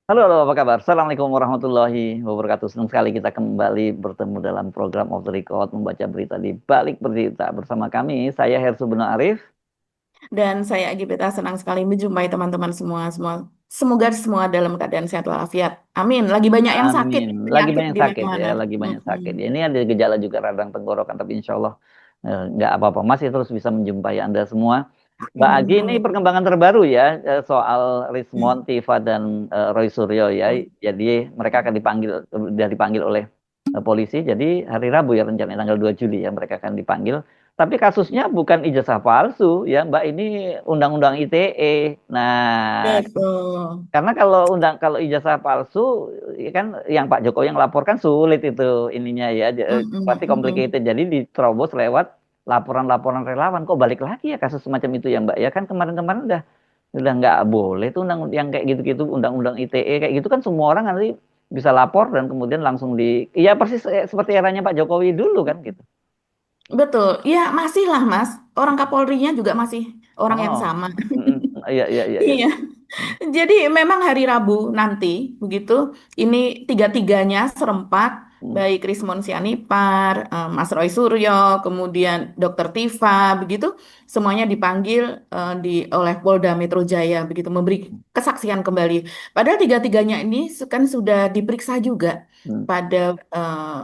Halo, halo, apa kabar? Assalamualaikum warahmatullahi wabarakatuh. Senang sekali kita kembali bertemu dalam program Off the Record, membaca berita di balik berita bersama kami. Saya Hersu Beno Arif. Dan saya Agibeta senang sekali menjumpai teman-teman semua. Semoga semua dalam keadaan sehat walafiat. Amin. Lagi banyak yang sakit. Amin. Lagi Penyakit banyak di sakit ya, mana-mana. lagi banyak sakit. Ya, Mm-mm. ini ada gejala juga radang tenggorokan, tapi insya Allah nggak apa-apa. Masih terus bisa menjumpai Anda semua. Mbak Agi, Amin. ini Amin. perkembangan terbaru ya soal Rismon, Tiva, dan Roy Suryo ya. Jadi mereka akan dipanggil, sudah dipanggil oleh polisi. Jadi hari Rabu ya rencananya tanggal 2 Juli ya mereka akan dipanggil. Tapi kasusnya bukan ijazah palsu ya Mbak, ini Undang-Undang ITE. Nah, Betul. karena kalau ijazah palsu ya kan yang Pak Jokowi yang laporkan sulit itu ininya ya, Mm-mm. pasti Mm-mm. complicated. Jadi diterobos lewat laporan-laporan relawan. Kok balik lagi ya kasus semacam itu ya Mbak? Ya kan kemarin-kemarin udah nggak boleh tuh undang yang kayak gitu-gitu, undang-undang ITE kayak gitu kan semua orang nanti bisa lapor dan kemudian langsung iya persis seperti eranya Pak Jokowi dulu kan gitu. Betul. Ya, masih lah, Mas. Orang Kapolrinya juga masih orang yang Oh, sama. mm, iya iya iya iya. Iya. Hmm, Jadi memang hari Rabu nanti begitu ini tiga-tiganya serempak hmm, baik Rismon Sianipar, Mas Roy Suryo, kemudian Dokter Tifa begitu semuanya dipanggil oleh Polda Metro Jaya begitu memberi kesaksian kembali. Padahal tiga-tiganya ini kan sudah diperiksa juga hmm, pada eh,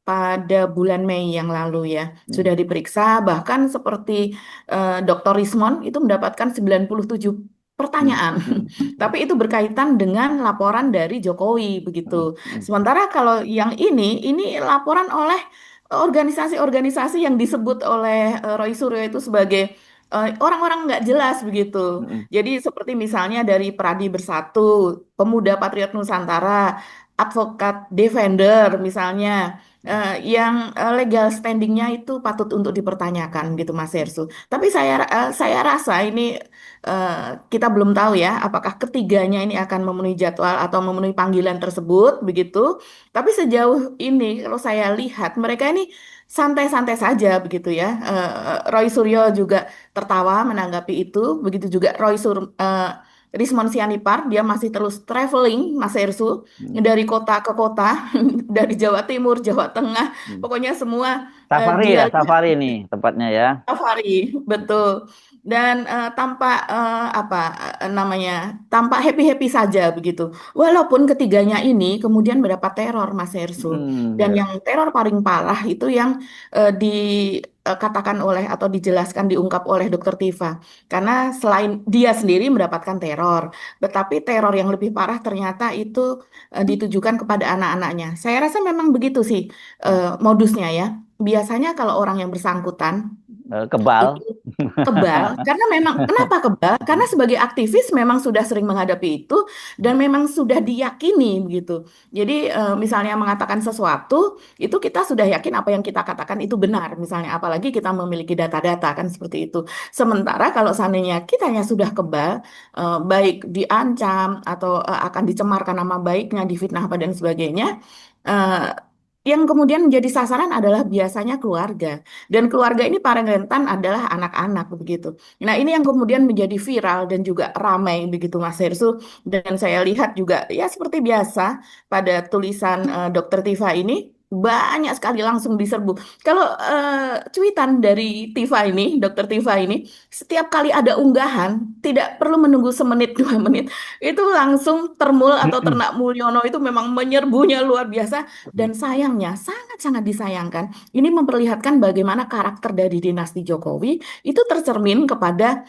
pada bulan Mei yang lalu ya. hmm, Sudah diperiksa bahkan seperti Dr. Rismon itu mendapatkan 97 hmm, pertanyaan. hmm, hmm, hmm, Tapi itu berkaitan dengan laporan dari Jokowi begitu. hmm, hmm, Sementara kalau yang ini laporan oleh organisasi-organisasi yang disebut oleh Roy Suryo itu sebagai orang-orang nggak jelas begitu. hmm, Jadi seperti misalnya dari Pradi Bersatu, Pemuda Patriot Nusantara, Advokat Defender misalnya, yang legal standingnya itu patut untuk dipertanyakan gitu Mas Hersu. Tapi saya rasa ini eh, kita belum tahu ya apakah ketiganya ini akan memenuhi jadwal atau memenuhi panggilan tersebut begitu. Tapi sejauh ini kalau saya lihat mereka ini santai-santai saja begitu ya. Roy Suryo juga tertawa menanggapi itu, begitu juga Rismon Sianipar dia masih terus traveling Mas Ersu hmm, dari kota ke kota, dari Jawa Timur, Jawa Tengah, hmm. pokoknya semua Safari dia ya, safari nih tepatnya ya. safari, betul. Dan tampak apa namanya, tampak happy-happy saja begitu. Walaupun ketiganya ini kemudian mendapat teror, Mas Hersu. Hmm, Dan ya. yang teror paling parah itu yang dikatakan oleh atau dijelaskan, diungkap oleh Dokter Tifa. Karena selain dia sendiri mendapatkan teror, tetapi teror yang lebih parah ternyata itu ditujukan kepada anak-anaknya. Saya rasa memang begitu sih modusnya ya. Biasanya kalau orang yang bersangkutan itu Kebal. kebal karena memang kenapa kebal? Karena sebagai aktivis memang sudah sering menghadapi itu dan memang sudah diyakini begitu. Jadi misalnya mengatakan sesuatu itu kita sudah yakin apa yang kita katakan itu benar misalnya apalagi kita memiliki data-data kan seperti itu. Sementara kalau seandainya kitanya sudah kebal baik diancam atau akan dicemarkan nama baiknya, difitnah apa dan sebagainya eh, yang kemudian menjadi sasaran adalah biasanya keluarga. Dan keluarga ini paling rentan adalah anak-anak begitu. Nah, ini yang kemudian menjadi viral dan juga ramai begitu Mas Hersu. Dan saya lihat juga ya seperti biasa pada tulisan Dokter Tifa ini banyak sekali langsung diserbu. Kalau cuitan dari Tifa ini, Dokter Tifa ini, setiap kali ada unggahan, tidak perlu menunggu semenit 2 menit, itu langsung Termul atau Ternak Mulyono itu memang menyerbunya luar biasa. Dan sayangnya, sangat-sangat disayangkan ini memperlihatkan bagaimana karakter dari dinasti Jokowi itu tercermin kepada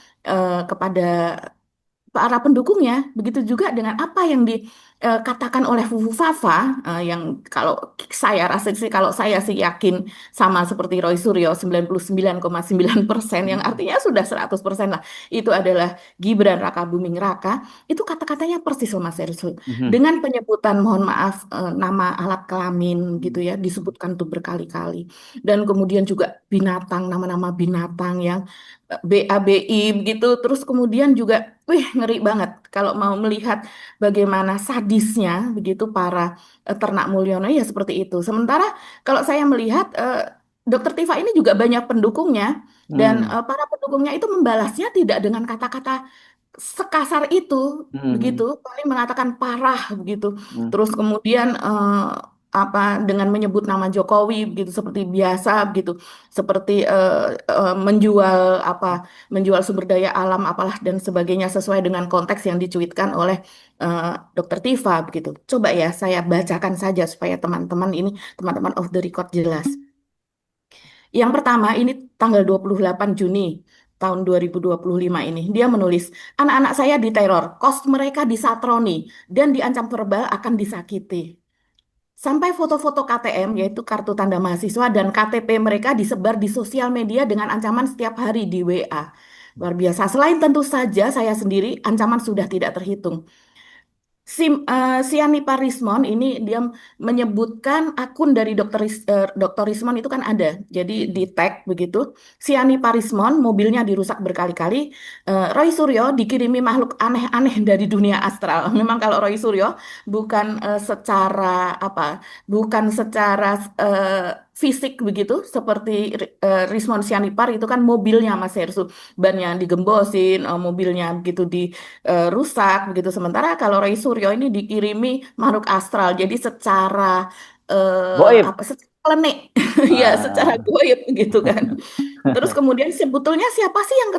para pendukungnya. Begitu juga dengan apa yang dikatakan oleh Fufu Fafa, yang kalau saya rasa sih, kalau saya sih yakin sama seperti Roy Suryo 99,9%, yang artinya sudah 100% lah. Itu adalah Gibran Raka Buming Raka. Itu kata-katanya persis sama Mas Ersul. Dengan penyebutan, mohon maaf, nama alat kelamin gitu ya, disebutkan tuh berkali-kali. Dan kemudian juga binatang, nama-nama binatang yang BABI begitu. Terus kemudian juga, wih ngeri banget kalau mau melihat bagaimana sadisnya begitu para ternak Mulyono ya seperti itu. Sementara kalau saya melihat Dokter Tifa ini juga banyak pendukungnya dan Hmm, para pendukungnya itu membalasnya tidak dengan kata-kata sekasar itu begitu, Hmm. paling mengatakan parah begitu. Hmm. Terus kemudian apa dengan menyebut nama Jokowi begitu seperti biasa begitu, seperti menjual apa menjual sumber daya alam apalah dan sebagainya sesuai dengan konteks yang dicuitkan oleh eh, Dokter Tifa begitu. Coba ya saya bacakan saja supaya teman-teman ini teman-teman off the record jelas. Yang pertama, ini tanggal 28 Juni tahun 2025 ini. Dia menulis, anak-anak saya diteror, kos mereka disatroni, dan diancam verbal akan disakiti. Sampai foto-foto KTM, yaitu kartu tanda mahasiswa, dan KTP mereka disebar di sosial media dengan ancaman setiap hari di WA. Luar biasa. Selain tentu saja saya sendiri, ancaman sudah tidak terhitung. Siani Parismon ini dia menyebutkan akun dari Dr. Rismon itu kan ada. Jadi di tag begitu. Siani Parismon mobilnya dirusak berkali-kali. Roy Suryo dikirimi makhluk aneh-aneh dari dunia astral. Memang kalau Roy Suryo bukan secara apa? Bukan secara fisik begitu seperti Rismon Sianipar itu kan mobilnya Mas Hersu. Bannya digembosin, mobilnya begitu rusak begitu. Sementara kalau Roy Suryo ini dikirimi makhluk astral, jadi secara Goib. apa? Secara klenik, ya secara Ah. goib gitu kan. Terus kemudian sebetulnya siapa sih yang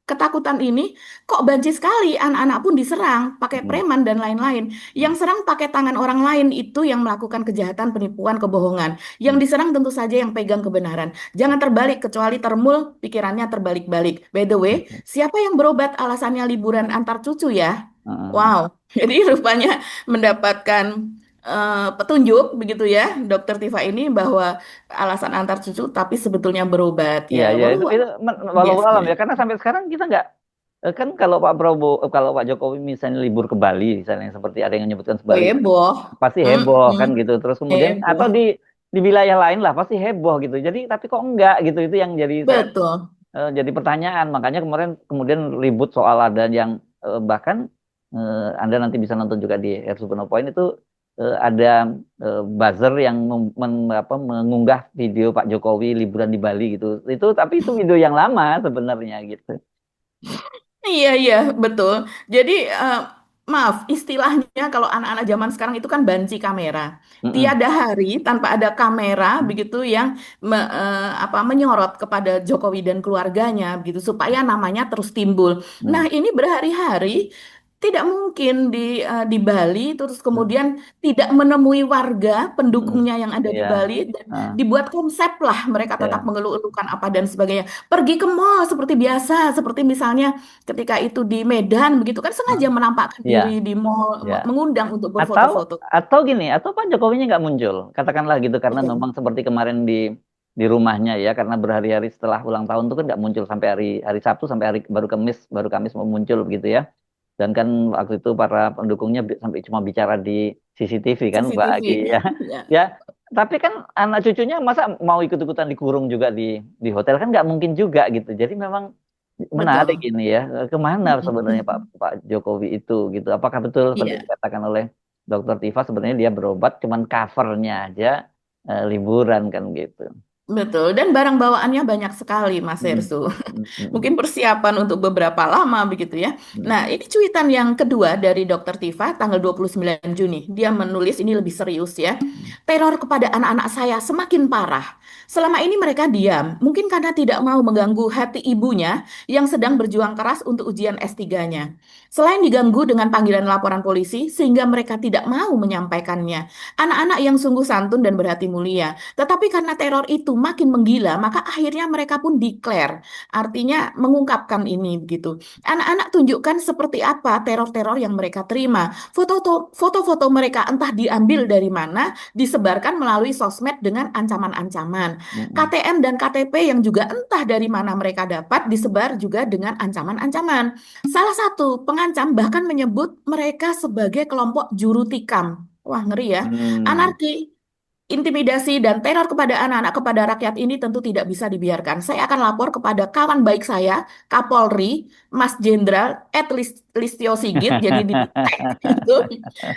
ketakutan ini? Kok banci sekali anak-anak pun diserang pakai Hmm. preman dan lain-lain. Yang serang pakai tangan orang lain itu yang melakukan kejahatan, penipuan, kebohongan. Yang Hmm. diserang tentu saja yang pegang kebenaran. Jangan terbalik kecuali termul pikirannya terbalik-balik. By the way, siapa yang berobat alasannya liburan antar cucu ya? Ah. Wow. Jadi rupanya mendapatkan petunjuk begitu ya, Dokter Tifa ini bahwa alasan antar cucu tapi sebetulnya berobat ya. Iya, iya Wow, itu walau biasa alam ya. ya karena sampai sekarang kita nggak kan kalau Pak Prabowo kalau Pak Jokowi misalnya libur ke Bali misalnya seperti ada yang menyebutkan Bali Heboh. pasti heboh kan Mm-mm. gitu terus kemudian atau Heboh. di wilayah lain lah pasti heboh gitu jadi tapi kok enggak gitu itu yang jadi Betul. jadi pertanyaan makanya kemarin kemudian ribut soal ada yang bahkan Anda nanti bisa nonton juga di Air Supernova Point itu ada buzzer yang mengunggah video Pak Jokowi liburan di Bali gitu itu tapi itu video yang lama sebenarnya gitu. Iya, iya, betul. Jadi, maaf, istilahnya kalau anak-anak zaman sekarang itu kan banci kamera. Mm-mm. Tiada hari tanpa ada kamera begitu yang menyorot kepada Jokowi dan keluarganya begitu supaya namanya terus timbul. Nah, Mm. ini berhari-hari tidak mungkin di Bali terus Mm. kemudian tidak menemui warga Mm. pendukungnya yang ada di Iya. Bali dan Ah, dibuat konsep lah mereka tetap ya. mengeluh-elukan apa dan sebagainya. Pergi ke mall seperti biasa, seperti misalnya ketika itu di Medan begitu kan Ah, sengaja menampakkan iya, diri di mall, ya. mengundang untuk Atau berfoto-foto. gini, atau Pak Jokowinya nggak muncul, katakanlah gitu karena Betul. memang seperti kemarin di rumahnya ya, karena berhari-hari setelah ulang tahun itu kan nggak muncul sampai hari Sabtu sampai hari baru Kamis mau muncul begitu ya. Dan kan waktu itu para pendukungnya sampai cuma bicara di CCTV kan Mbak Agi CCTV. ya. Ya, Ya, tapi kan anak cucunya masa mau ikut-ikutan dikurung juga di hotel kan nggak mungkin juga gitu. Jadi memang menarik betul. ini ya. Kemana sebenarnya Pak Mm-mm. Pak Jokowi itu gitu? Apakah betul seperti Iya. dikatakan oleh Dokter Tifa sebenarnya dia berobat cuman covernya aja liburan kan gitu. Betul, dan barang bawaannya banyak sekali, Mas Mm, Hersu. mm, Mungkin mm, persiapan untuk beberapa lama begitu ya. mm, Nah, ini cuitan yang kedua dari Dokter Tifa tanggal 29 Juni. Dia menulis ini lebih serius ya. mm, Teror kepada anak-anak saya semakin parah. Selama ini mereka diam, mungkin karena tidak mau mengganggu hati ibunya yang sedang berjuang keras untuk ujian S3-nya. Selain diganggu dengan panggilan laporan polisi sehingga mereka tidak mau menyampaikannya. Anak-anak yang sungguh santun dan berhati mulia. Tetapi karena teror itu makin menggila, maka akhirnya mereka pun declare. Artinya mengungkapkan ini begitu. Anak-anak tunjukkan seperti apa teror-teror yang mereka terima. Foto-foto mereka entah diambil dari mana, disebarkan melalui sosmed dengan ancaman-ancaman. mm, KTM dan KTP yang juga entah dari mana mereka dapat, disebar juga dengan ancaman-ancaman. Salah satu pengancam bahkan menyebut mereka sebagai kelompok juru tikam. Wah, ngeri ya. mm, Anarki. intimidasi dan teror kepada anak-anak, kepada rakyat ini tentu tidak bisa dibiarkan. Saya akan lapor kepada kawan baik saya, Kapolri, Mas Jenderal Listio Sigit, jadi di itu.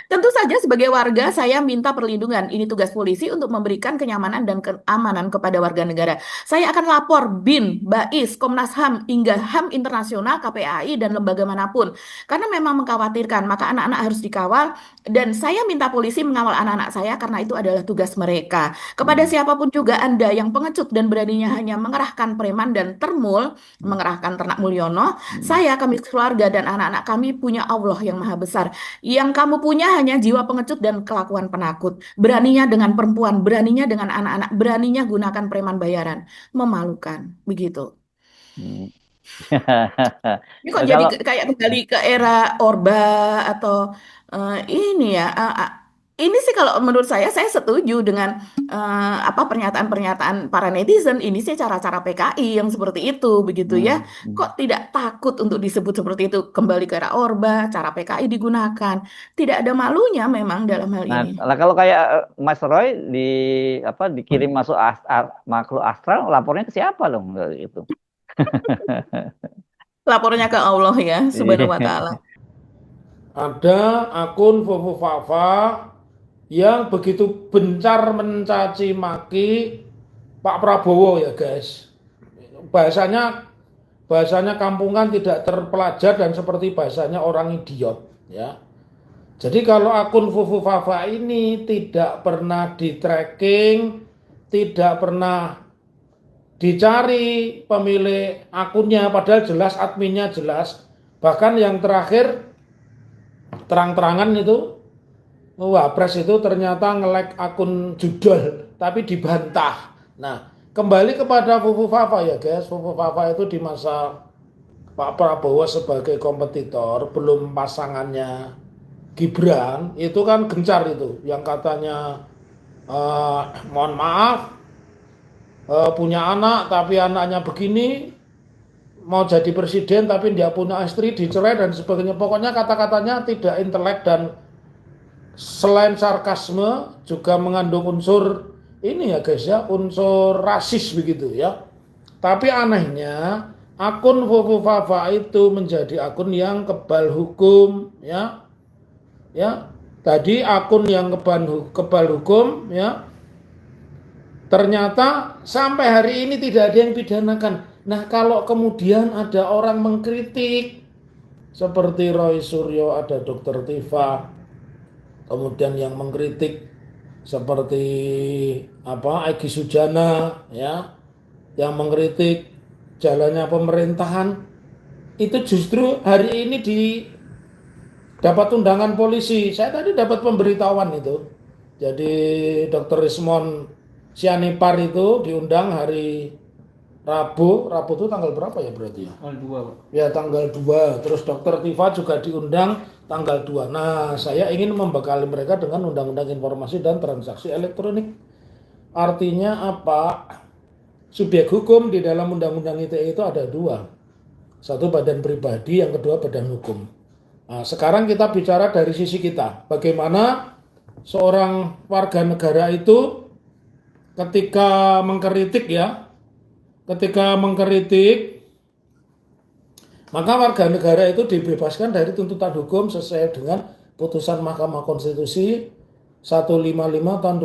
Tentu saja sebagai warga saya minta perlindungan. Ini tugas polisi untuk memberikan kenyamanan dan keamanan kepada warga negara. Saya akan lapor BIN, BAIS, Komnas HAM, hingga HAM Internasional, KPAI, dan lembaga manapun. Karena memang mengkhawatirkan, maka anak-anak harus dikawal. Dan saya minta polisi mengawal anak-anak saya karena itu adalah tugas mereka. Kepada Hmm. siapapun juga Anda yang pengecut dan beraninya hanya mengerahkan preman dan termul, mengerahkan ternak Mulyono, Hmm. saya, kami keluarga dan anak-anak kami punya Allah yang Maha Besar. Yang kamu punya hanya jiwa pengecut dan kelakuan penakut. Beraninya dengan perempuan, beraninya dengan anak-anak, beraninya gunakan preman bayaran. Memalukan, begitu. Hmm. Ini kok jadi Kalau kayak kembali ke era Orba atau ini ya. Ini sih kalau menurut saya setuju dengan apa pernyataan-pernyataan para netizen. Ini sih cara-cara PKI yang seperti itu, begitu ya. hmm. Hmm. Kok tidak takut untuk disebut seperti itu? Kembali ke era Orba, cara PKI digunakan. Tidak ada malunya memang dalam hal Nah, ini. kalau kayak Mas Roy dikirim masuk makhluk astral, lapornya ke siapa dong itu? Lapornya ke Allah ya, Subhanahu wa Iya. Ta'ala. Ada akun Fufu Fafa yang begitu bencar mencaci maki Pak Prabowo ya guys. Bahasanya bahasanya kampungan tidak terpelajar dan seperti bahasanya orang idiot ya. Jadi kalau akun Fufu Fafa ini tidak pernah di tracking, tidak pernah dicari pemilik akunnya, padahal jelas adminnya jelas. Bahkan yang terakhir terang-terangan itu Wapres itu ternyata nge-like akun judul tapi dibantah. Nah, kembali kepada Fufu Fafa ya guys. Fufu Fafa itu di masa Pak Prabowo sebagai kompetitor, belum pasangannya Gibran, itu kan gencar itu. Yang katanya mohon maaf, punya anak tapi anaknya begini, mau jadi presiden tapi dia punya istri, dicerai dan sebagainya. Pokoknya kata-katanya tidak intelek dan selain sarkasme juga mengandung unsur ini ya guys ya, unsur rasis begitu ya. Tapi anehnya akun Fufu Fafa itu menjadi akun yang kebal hukum ya. Ya. Tadi akun yang kebal hukum ya. Ternyata sampai hari ini tidak ada yang pidanakan. Nah, kalau kemudian ada orang mengkritik seperti Roy Suryo, ada Dr. Tifa, kemudian yang mengkritik seperti Egy Sujana ya, yang mengkritik jalannya pemerintahan, itu justru hari ini dapat undangan polisi. Saya tadi dapat pemberitahuan itu. Jadi Dr. Rismon Sianipar itu diundang hari Rabu itu tanggal berapa ya berarti ya? Tanggal 2, Pak. Ya tanggal 2. Terus Dr. Tifa juga diundang tanggal 2. Nah, saya ingin membekali mereka dengan Undang-Undang Informasi dan Transaksi Elektronik. Artinya apa? Subjek hukum di dalam Undang-Undang ITE itu ada 2. Satu badan pribadi, yang kedua badan hukum. Nah, sekarang kita bicara dari sisi kita. Bagaimana seorang warga negara itu ketika mengkritik maka warga negara itu dibebaskan dari tuntutan hukum sesuai dengan putusan Mahkamah Konstitusi 155 tahun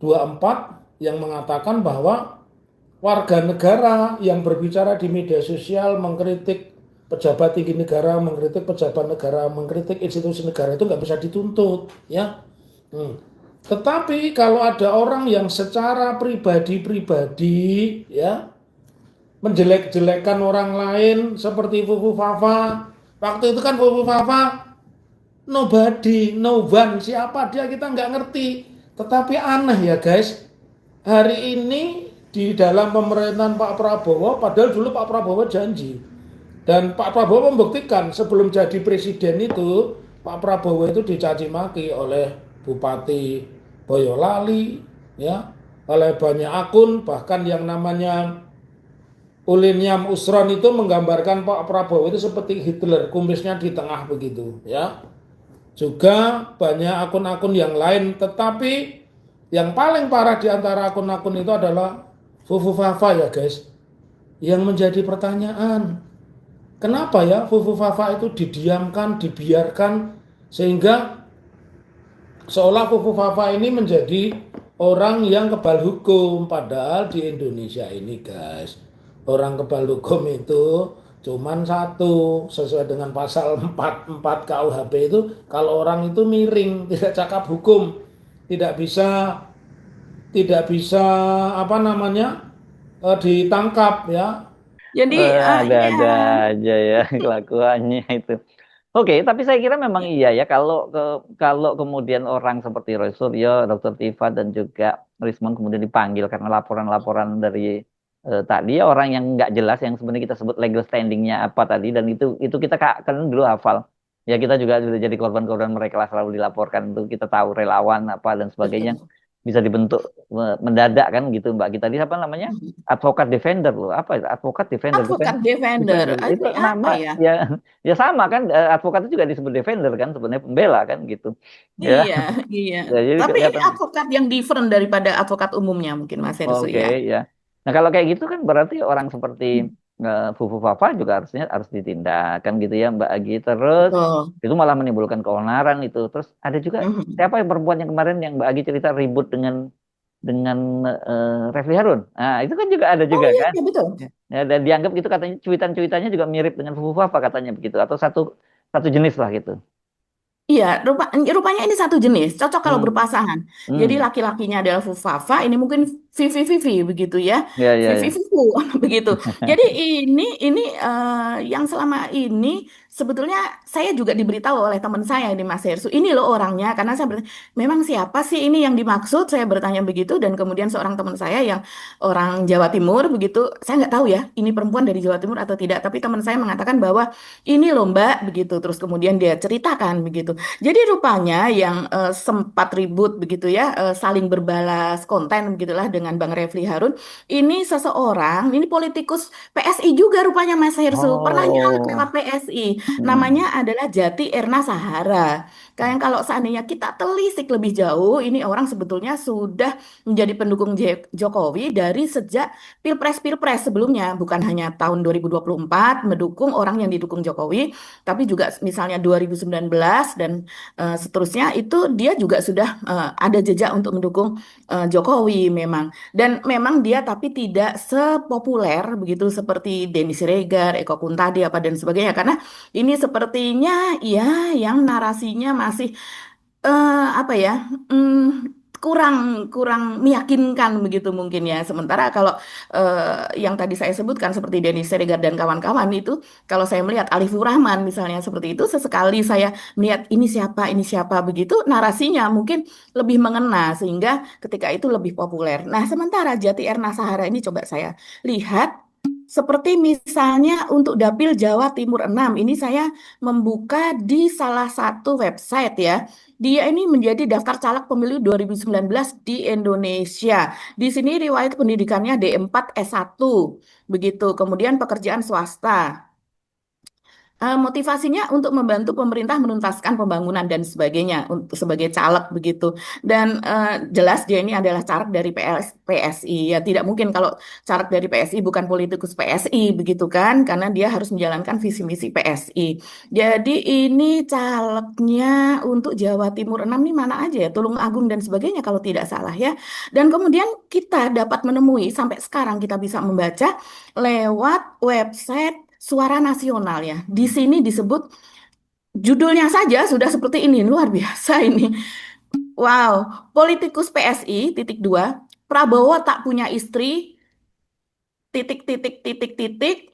2024 yang mengatakan bahwa warga negara yang berbicara di media sosial mengkritik pejabat tinggi negara, mengkritik pejabat negara, mengkritik institusi negara itu nggak bisa dituntut ya. Tetapi kalau ada orang yang secara pribadi ya menjelek-jelekan orang lain seperti Fufu Fafa. Waktu itu kan Fufu Fafa nobody, no one, siapa dia kita nggak ngerti. Tetapi aneh ya guys, hari ini di dalam pemerintahan Pak Prabowo, padahal dulu Pak Prabowo janji. Dan Pak Prabowo membuktikan sebelum jadi presiden itu, Pak Prabowo itu dicaci maki oleh Bupati Boyolali, ya, oleh banyak akun, bahkan yang namanya Uliniam Usron itu menggambarkan Pak Prabowo itu seperti Hitler, kumisnya di tengah begitu, ya. Juga banyak akun-akun yang lain, tetapi Yang paling parah di antara akun-akun itu adalah Fufu Fafa ya guys. Yang menjadi pertanyaan, kenapa ya Fufu Fafa itu didiamkan, dibiarkan, sehingga seolah Fufu Fafa ini menjadi orang yang kebal hukum. Padahal di Indonesia ini guys, orang kebal hukum itu cuman satu, sesuai dengan pasal 44 KUHP itu, kalau orang itu miring, tidak cakap hukum, tidak bisa tidak bisa apa namanya ditangkap ya. Jadi ya, Ada-ada aja ya kelakuannya itu. Oke, tapi saya kira memang iya ya kalau kemudian orang seperti Roy Suryo, Dr. Tifa dan juga Rismon kemudian dipanggil karena laporan-laporan dari tadi ya, orang yang nggak jelas yang sebenarnya kita sebut legal standingnya apa tadi, dan itu kita kan dulu hafal. Ya kita juga sudah jadi korban-korban mereka lah, selalu dilaporkan, itu kita tahu relawan apa dan sebagainya betul. bisa dibentuk mendadak kan gitu Mbak. Kita tadi apa namanya? Advokat defender loh. Apa itu? Advokat defender, Advokat defender, defender. Itu ini apa nama ya? ya, ya sama kan, advokat itu juga disebut defender kan, sebenarnya pembela kan gitu. Ya, Iya, iya. ya jadi Tapi ini kelihatan. advokat yang different daripada advokat umumnya mungkin Mas Hersu Oke, ya. ya. Nah, kalau kayak gitu kan berarti orang seperti Fufu Fafa juga harus ditindak kan gitu ya Mbak Agi. Terus Betul. itu malah menimbulkan keonaran itu. Terus ada juga Mhm. siapa yang perempuan yang kemarin yang Mbak Agi cerita ribut dengan Refli Harun. Nah, itu kan juga ada Oh juga iya, kan. iya betul. Ya, dan dianggap itu katanya cuitan-cuitannya juga mirip dengan Fufu Fafa katanya begitu, atau satu satu jenis lah gitu. Iya, rupanya ini satu jenis, cocok kalau Hmm. berpasangan. Jadi Hmm. laki-lakinya adalah Fufafa, ini mungkin Vivi Vivi begitu ya, Ya, ya, Vivi ya. Vivu begitu. Jadi ini yang selama ini sebetulnya saya juga diberitahu oleh teman saya di Mas Hersu, ini loh orangnya, karena saya bertanya, memang siapa sih ini yang dimaksud? Saya bertanya begitu, dan kemudian seorang teman saya yang orang Jawa Timur begitu, saya nggak tahu ya, ini perempuan dari Jawa Timur atau tidak, tapi teman saya mengatakan bahwa ini loh Mbak begitu, terus kemudian dia ceritakan begitu. Jadi rupanya yang sempat ribut begitu ya, saling berbalas konten begitulah dengan Bang Refli Harun, ini seseorang, ini politikus PSI juga rupanya Mas Hersu, pernah nyalek lewat Oh. PSI. Namanya Hmm. adalah Jati Erna Sahara. Kayak kalau seandainya kita telisik lebih jauh, ini orang sebetulnya sudah menjadi pendukung Jokowi dari sejak Pilpres-Pilpres sebelumnya, bukan hanya tahun 2024 mendukung orang yang didukung Jokowi, tapi juga misalnya 2019 dan seterusnya itu dia juga sudah ada jejak untuk mendukung Jokowi memang. Dan memang dia tapi tidak sepopuler begitu seperti Denny Siregar, Eko Kuntadi apa dan sebagainya, karena ini sepertinya ya yang narasinya masih apa ya, kurang kurang meyakinkan begitu mungkin ya. Sementara kalau yang tadi saya sebutkan seperti Denny Siregar dan kawan-kawan itu, kalau saya melihat Arifur Rahman misalnya seperti itu, sesekali saya melihat ini siapa begitu, narasinya mungkin lebih mengena sehingga ketika itu lebih populer. Nah, sementara Jati Erna Sahara ini coba saya lihat seperti misalnya untuk Dapil Jawa Timur 6, ini saya membuka di salah satu website ya. Dia ini menjadi daftar caleg pemilu 2019 di Indonesia. Di sini riwayat pendidikannya D4 S1 begitu. Kemudian pekerjaan swasta. Motivasinya untuk membantu pemerintah menuntaskan pembangunan dan sebagainya untuk sebagai caleg begitu. Dan jelas dia ini adalah caleg dari PSI. Ya tidak mungkin kalau caleg dari PSI bukan politikus PSI begitu kan, karena dia harus menjalankan visi misi PSI. Jadi ini calegnya untuk Jawa Timur 6 nih mana aja ya, Tulungagung dan sebagainya kalau tidak salah ya. Dan kemudian kita dapat menemui sampai sekarang kita bisa membaca lewat website Suara Nasional ya. Di sini disebut judulnya saja sudah seperti ini, luar biasa ini. Wow, politikus PSI titik dua, Prabowo tak punya istri titik titik titik titik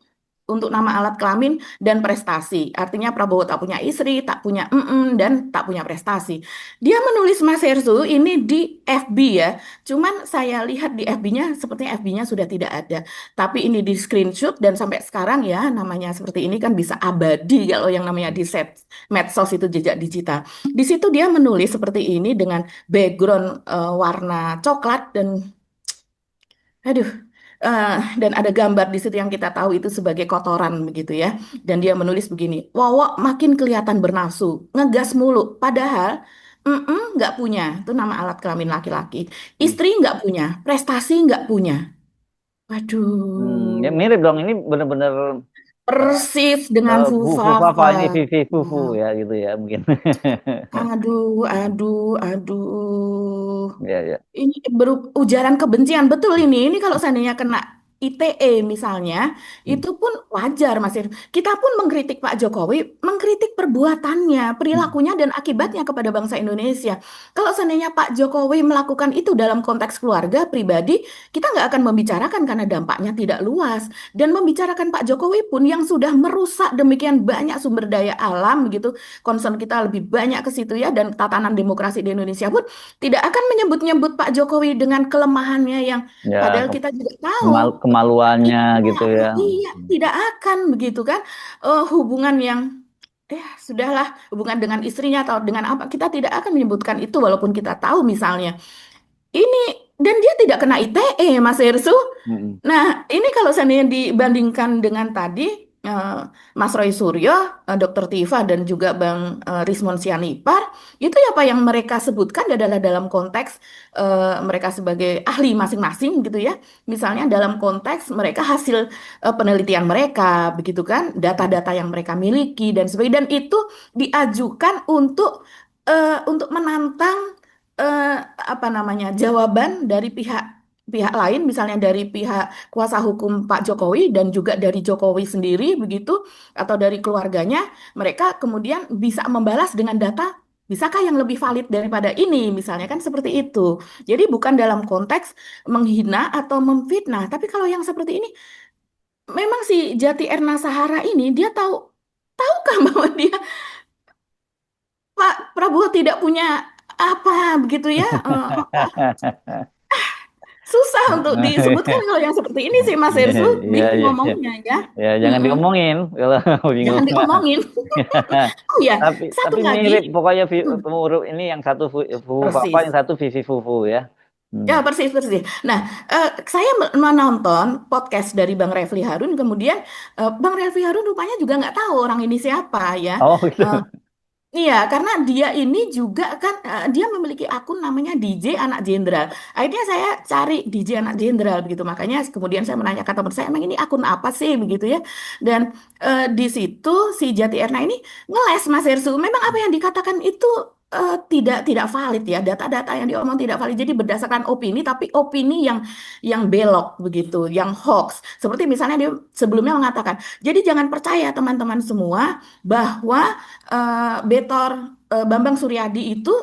untuk nama alat kelamin dan prestasi. Artinya Prabowo tak punya istri, tak punya dan tak punya prestasi. Dia menulis Mas Hersu ini di FB ya. Cuman saya lihat di FB-nya sepertinya FB-nya sudah tidak ada. Tapi ini di screenshot dan sampai sekarang ya namanya seperti ini kan bisa abadi kalau yang namanya di set medsos itu jejak digital. Di situ dia menulis seperti ini dengan background warna coklat dan aduh, dan ada gambar di situ yang kita tahu itu sebagai kotoran begitu ya. Dan dia menulis begini, Wowo makin kelihatan bernafsu, ngegas mulu. Padahal Nggak punya. Itu nama alat kelamin laki-laki. Hmm. Istri nggak punya. Prestasi nggak punya. Ya Waduh. mirip dong, ini benar-benar Persis dengan Fufafa Fufafa. ini Vivi Fufu ya gitu ya mungkin. Aduh, aduh, aduh. Ya, ya. Ini ujaran kebencian betul ini. Ini kalau seandainya kena ITE misalnya, Hmm. itu pun wajar Mas Ir. Kita pun mengkritik Pak Jokowi, mengkritik perbuatannya, Hmm. perilakunya dan akibatnya kepada bangsa Indonesia. Kalau seandainya Pak Jokowi melakukan itu dalam konteks keluarga pribadi, kita nggak akan membicarakan karena dampaknya tidak luas. Dan membicarakan Pak Jokowi pun yang sudah merusak demikian banyak sumber daya alam gitu, concern kita lebih banyak ke situ ya, dan tatanan demokrasi di Indonesia pun tidak akan menyebut-nyebut Pak Jokowi dengan kelemahannya yang Ya, padahal kita juga tahu kemaluannya gitu ya. iya tidak akan begitu kan. Hubungan yang sudahlah, hubungan dengan istrinya atau dengan apa, kita tidak akan menyebutkan itu walaupun kita tahu misalnya ini, dan dia tidak kena ITE Mas Hersu. Hmm. Nah, ini kalau seandainya dibandingkan dengan tadi eh, Mas Roy Suryo, Dr. Tifa dan juga Bang Rismon Sianipar, itu apa yang mereka sebutkan adalah dalam konteks mereka sebagai ahli masing-masing gitu ya. Misalnya dalam konteks mereka hasil penelitian mereka, begitu kan, data-data yang mereka miliki dan sebagainya, dan itu diajukan untuk menantang apa namanya jawaban dari pihak pihak lain, misalnya dari pihak kuasa hukum Pak Jokowi dan juga dari Jokowi sendiri begitu, atau dari keluarganya, mereka kemudian bisa membalas dengan data. Bisakah yang lebih valid daripada ini? Misalnya kan seperti itu. Jadi bukan dalam konteks menghina atau memfitnah, tapi kalau yang seperti ini, memang si Jati Erna Sahara ini dia tahukah bahwa dia Pak Prabowo tidak punya apa begitu ya? Susah untuk disebutkan kalau yang seperti ini sih Mas Iya, Hersu, iya, bingung iya, iya. ngomongnya ya. Ya, jangan Mm-mm. diomongin kalau bingung. Jangan diomongin. Oh ya, satu Tapi lagi. mirip pokoknya Hmm, huruf ini yang satu Fufafa, persis. yang satu Vivi Fufu ya. Ya, Hmm. persis, persis. Nah, saya menonton podcast dari Bang Refli Harun, kemudian Bang Refli Harun rupanya juga nggak tahu orang ini siapa ya. Oh gitu. Eh, Iya, karena dia ini juga kan dia memiliki akun namanya DJ Anak Jenderal. Akhirnya saya cari DJ Anak Jenderal begitu. Makanya kemudian saya menanyakan teman saya, emang ini akun apa sih begitu ya? Dan di situ si Jati Erna ini ngeles Mas Hersu. Memang apa yang dikatakan itu tidak valid ya. Data-data yang diomong tidak valid. Jadi berdasarkan opini, tapi opini yang belok begitu, yang hoax. Seperti misalnya dia sebelumnya mengatakan, jadi jangan percaya teman-teman semua bahwa Betor Bambang Suryadi itu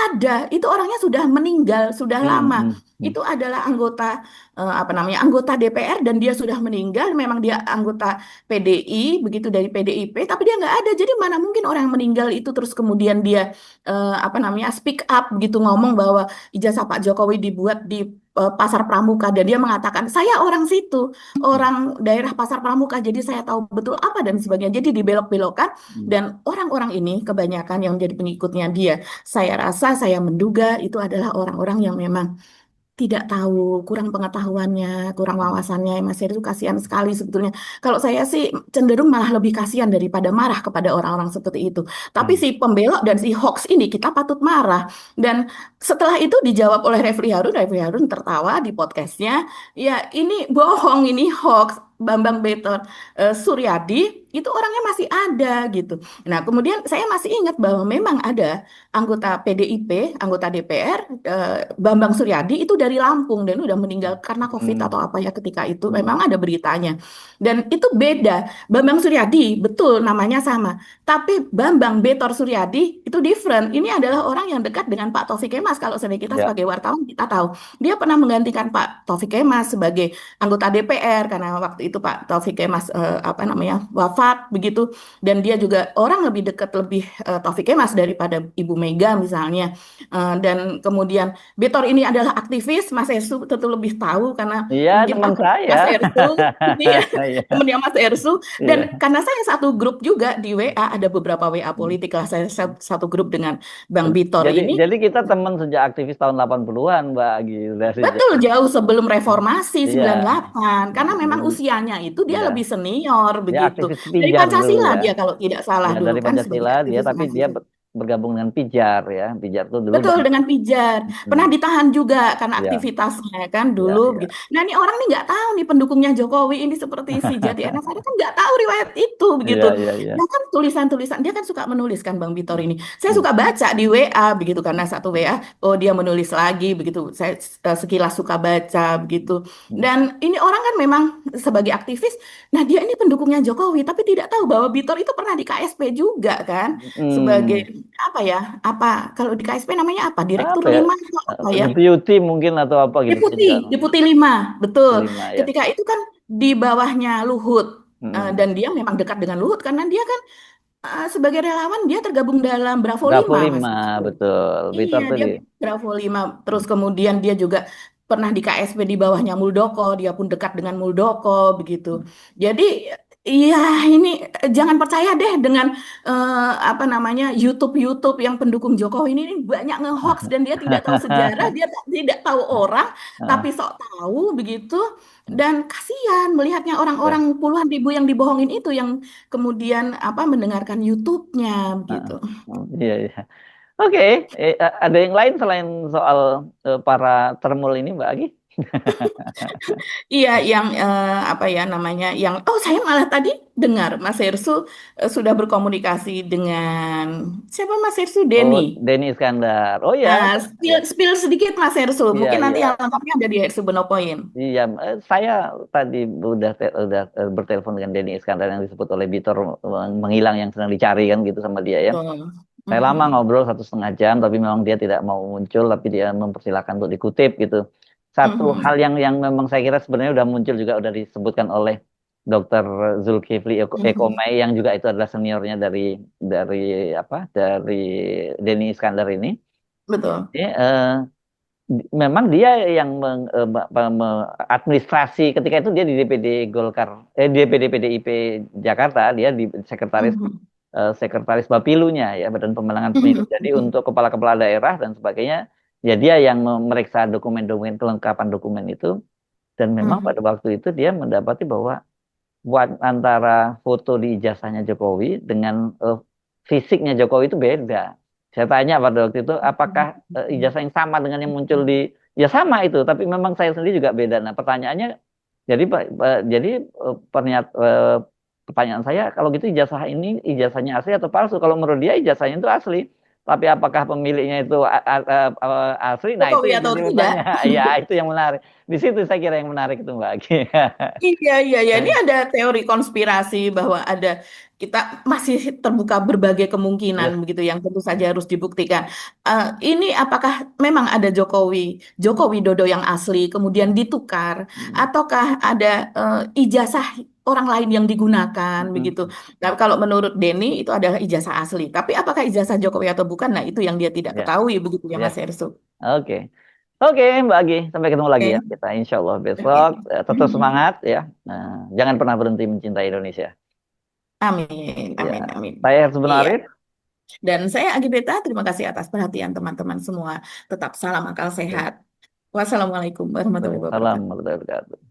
ada, itu orangnya sudah meninggal, sudah Hmm, lama. hmm, hmm. Itu adalah anggota apa namanya, anggota DPR dan dia sudah meninggal. Memang dia anggota PDI, begitu dari PDIP, tapi dia nggak ada. Jadi mana mungkin orang yang meninggal itu terus kemudian dia apa namanya speak up gitu, ngomong bahwa ijazah Pak Jokowi dibuat di Pasar Pramuka, dan dia mengatakan saya orang situ, orang daerah Pasar Pramuka, jadi saya tahu betul apa dan sebagainya. Jadi dibelok-belokkan, Hmm. dan orang-orang ini kebanyakan yang menjadi pengikutnya dia, saya rasa, saya menduga itu adalah orang-orang yang memang tidak tahu, kurang pengetahuannya, kurang wawasannya. Mas Heri itu kasihan sekali sebetulnya. Kalau saya sih cenderung malah lebih kasihan daripada marah kepada orang-orang seperti itu. Tapi Hmm. si pembelok dan si hoax ini kita patut marah. Dan setelah itu dijawab oleh Refli Harun tertawa di podcastnya, ya ini bohong, ini hoax. Bambang Betor Suryadi itu orangnya masih ada gitu. Nah, kemudian saya masih ingat bahwa memang ada anggota PDIP, anggota DPR, Bambang Suryadi itu dari Lampung dan udah meninggal karena COVID Hmm. atau apa ya ketika itu. Hmm. Memang ada beritanya. Dan itu beda. Bambang Suryadi, betul namanya sama. Tapi Bambang Betor Suryadi itu different. Ini adalah orang yang dekat dengan Pak Taufik Kemas. Kalau seandainya kita Ya. sebagai wartawan kita tahu. Dia pernah menggantikan Pak Taufik Kemas sebagai anggota DPR karena waktu itu Pak Taufik Kemas apa namanya wafat begitu, dan dia juga orang lebih dekat, lebih Taufik Kemas daripada Ibu Mega misalnya. Dan kemudian Betor ini adalah aktivis, Mas Ersu tentu lebih tahu karena Iya, mungkin teman takut saya. Mas Ersu, iya, Iya, temennya Mas Ersu. Dan iya. karena saya satu grup juga di WA, ada beberapa WA politik lah, saya satu grup dengan Bang Bitor Jadi ini. jadi kita teman sejak aktivis tahun 80-an, Mbak, gitu dari sejak. Betul, jauh sebelum reformasi Iya. 98. Karena memang Hmm. usianya itu dia Iya. lebih senior Dia begitu. aktivis Dari sepijar dulu Pancasila ya. dia kalau tidak salah Ya dulu dari kan sebagai Pancasila dia, aktivis tapi dia mahasiswa. bergabung dengan Pijar ya. Pijar itu dulu Betul, dengan Pijar. Pernah Hmm, ditahan juga karena ya, aktivitasnya kan ya, dulu ya. begitu. Nah, ini orang nih nggak tahu nih pendukungnya Jokowi ini seperti si Jati Anak Sari kan nggak tahu riwayat itu Iya, begitu. iya, iya. Nah kan tulisan-tulisan dia kan suka menulis kan Bang Vitor ini. Saya Hmm, suka baca di WA begitu karena satu WA oh dia menulis lagi begitu. Saya sekilas suka baca begitu. hmm, Dan ini orang kan memang sebagai aktivis, nah dia ini pendukungnya Jokowi tapi tidak tahu bahwa Vitor itu pernah di KSP juga kan hmm. sebagai apa ya? Apa kalau di KSP namanya apa? Apa Direktur ya? 5 atau apa ya? Deputy mungkin atau apa gitu Deputi, tidak. Deputi 5, betul. Lima ya. Ketika itu kan di bawahnya Luhut. Hmm. Dan dia memang dekat dengan Luhut karena dia kan sebagai relawan dia tergabung dalam Bravo Bravo 5 Mas 5 Wisnu. betul. Victor Iya, tuh dia di Bravo 5. Terus kemudian dia juga pernah di KSP di bawahnya Muldoko, dia pun dekat dengan Muldoko begitu. Jadi iya ini jangan percaya deh dengan apa namanya YouTube-YouTube yang pendukung Jokowi ini banyak ngehoax dan dia tidak tahu sejarah, dia tidak tahu orang, tapi sok tahu begitu. Dan kasihan melihatnya ya. orang-orang puluhan ribu yang dibohongin itu yang kemudian apa mendengarkan YouTube-nya begitu. Iya, iya. Oke, ada yang lain selain soal para termul ini, Mbak Agi? Iya, yang apa ya namanya, yang oh saya malah tadi dengar Mas Hersu sudah berkomunikasi dengan siapa Mas Hersu Oh, Denny. Denny Iskandar. Oh ya, Nah, spill sedikit Mas Hersu, iya, mungkin nanti iya. yang lengkapnya ada di Hersu Benopoin. Iya, saya tadi udah bertelepon dengan Denny Iskandar yang disebut oleh Bitor menghilang yang sedang dicari kan gitu sama dia ya. Oh. Saya lama Mhm. ngobrol 1,5 jam, tapi memang dia tidak mau muncul, tapi dia mempersilahkan untuk dikutip gitu. Satu hal Mhm. yang memang saya kira sebenarnya udah muncul juga udah disebutkan oleh Dr. Zulkifli Mhm. Ekomei yang juga itu adalah seniornya dari apa dari Denny Iskandar ini. Betul. Ini, memang dia yang administrasi ketika itu dia di DPD Golkar, di DPD PDIP Jakarta, dia di Mhm. sekretaris Bapilunya ya Badan Pemenangan Pemilu. Jadi Mhm. untuk kepala-kepala daerah dan sebagainya, ya dia yang memeriksa dokumen-dokumen kelengkapan dokumen itu. Dan memang pada Mhm. waktu itu dia mendapati bahwa antara foto di ijazahnya Jokowi dengan fisiknya Jokowi itu beda. Saya tanya pada waktu itu, apakah ijazah yang sama dengan yang muncul di, ya sama itu, tapi memang saya sendiri juga beda. Nah pertanyaannya, jadi jadi pertanyaan saya, kalau gitu ijazah ini ijazahnya asli atau palsu? Kalau menurut dia ijazahnya itu asli. Tapi apakah pemiliknya itu asli? Nah itu Jokowi yang atau jadi tidak? bertanya. Ya itu yang menarik. Di situ saya kira yang menarik itu Mbak Aki. Iya, iya, ya. Ini ada teori konspirasi bahwa ada kita masih terbuka berbagai kemungkinan Ya. begitu yang tentu saja harus dibuktikan. Ini apakah memang ada Joko Widodo yang asli kemudian ditukar, ataukah ada ijazah orang lain yang digunakan begitu? Nah, kalau menurut Denny itu adalah ijazah asli. Tapi apakah ijazah Jokowi atau bukan? Nah, itu yang dia tidak Ya, ketahui begitu ya Mas ya. Erso. Oke. Oke, Mbak Agi. Sampai ketemu lagi ya. Oke. Kita insya Allah Oke. besok tetap semangat ya. Nah, jangan pernah berhenti mencintai Indonesia. Amin, Ya, amin, amin. saya harus Iya. benarin. Dan saya Agi Beta, terima kasih atas perhatian teman-teman semua. Tetap salam akal sehat. Wassalamualaikum warahmatullahi Waalaikumsalam wabarakatuh. warahmatullahi wabarakatuh.